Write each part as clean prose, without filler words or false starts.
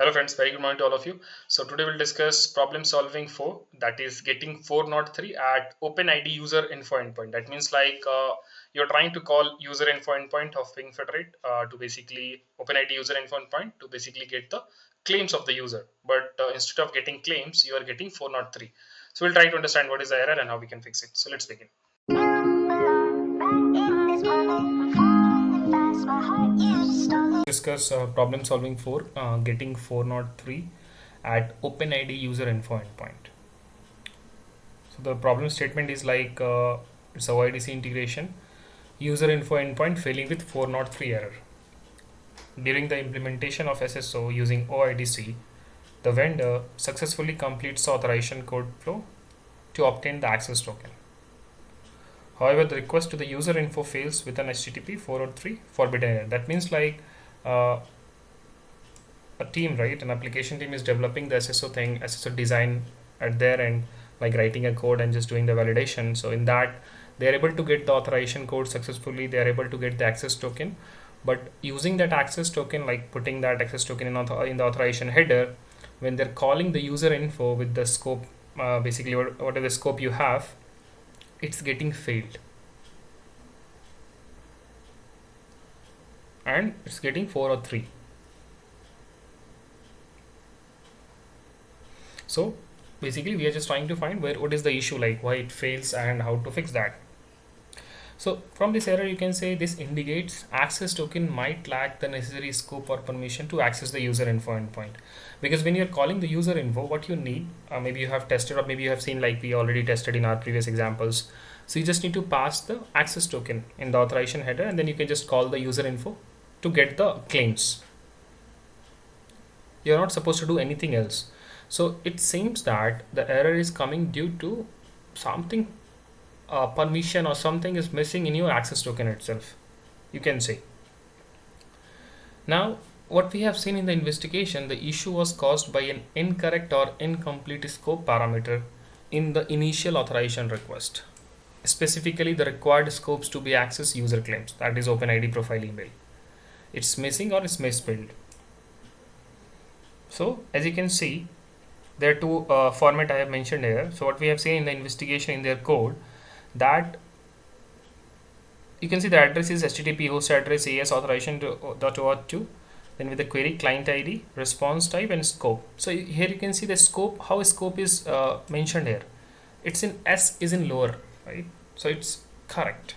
Hello friends, very good morning to all of you. So today we'll discuss problem solving 4, that is getting 403 at OpenID user info endpoint. That means you're trying to call user info endpoint of Ping Federate to basically OpenID user info endpoint to basically get the claims of the user. But instead of getting claims, you are getting 403. So we'll try to understand what is the error and how we can fix it. So let's begin. Discuss problem solving for getting 403 at OpenID user info endpoint. So the problem statement is it's a OIDC integration, user info endpoint failing with 403 error. During the implementation of SSO using OIDC, the vendor successfully completes the authorization code flow to obtain the access token. However, the request to the user info fails with an HTTP 403 forbidden error. That means a team, right? An application team is developing the SSO design at their end, like writing a code and just doing the validation. So in that, they are able to get the authorization code successfully. They are able to get the access token, but using that access token, like putting that access token in the authorization header, when they're calling the user info with the scope, basically whatever the scope you have, it's getting failed and it's getting 403. So basically we are just trying to find what is the issue, like why it fails and how to fix that. So from this error you can say this indicates access token might lack the necessary scope or permission to access the user info endpoint, because when you're calling the user info, what you need, maybe you have tested or maybe you have seen, like we already tested in our previous examples. So you just need to pass the access token in the authorization header and then you can just call the user info to get the claims. You're not supposed to do anything else. So it seems that the error is coming due to something, permission or something is missing in your access token itself, you can say. Now what we have seen in the investigation, the issue was caused by an incorrect or incomplete scope parameter in the initial authorization request. Specifically, the required scopes to be accessed user claims, that is OpenID profile email. It's missing or it's misspelled. So as you can see, there are two format I have mentioned here. So what we have seen in the investigation in their code, that you can see the address is HTTP host address AS authorization .auth2, then with the query client ID, response type and scope. So here you can see the scope, how scope is mentioned here. It's in S is in lower, right? So it's correct.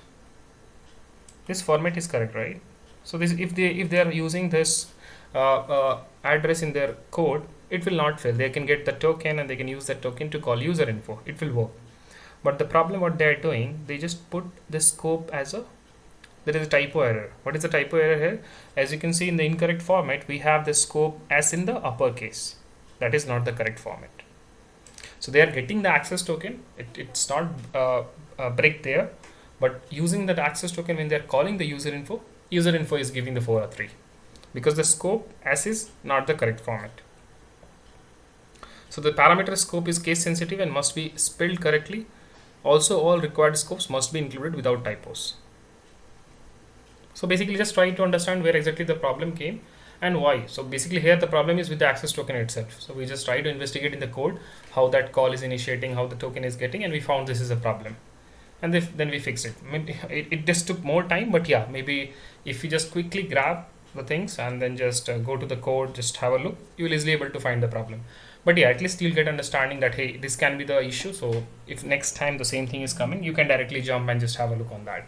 This format is correct, right? So this, if they are using this address in their code, it will not fail. They can get the token and they can use that token to call user info. It will work. But the problem what they are doing, they just put the scope as there is a typo error. What is the typo error here? As you can see in the incorrect format, we have the scope as in the uppercase. That is not the correct format. So they are getting the access token. It's not a break there, but using that access token when they are calling the user info is giving the 403 because the scope as is not the correct format. So the parameter scope is case sensitive and must be spelled correctly. Also, all required scopes must be included without typos. So basically just try to understand where exactly the problem came and why. So basically here the problem is with the access token itself. So we just try to investigate in the code how that call is initiating, how the token is getting, and we found this is a problem. And then we fix it. Maybe it just took more time, but yeah, maybe if you just quickly grab the things and then just go to the code, just have a look, you will easily able to find the problem. But yeah, at least you'll get understanding that hey, this can be the issue. So if next time the same thing is coming, you can directly jump and just have a look on that.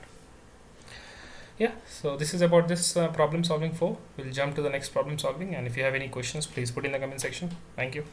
Yeah, so this is about this problem solving 4. We'll jump to the next problem solving, and if you have any questions, please put in the comment section. Thank you.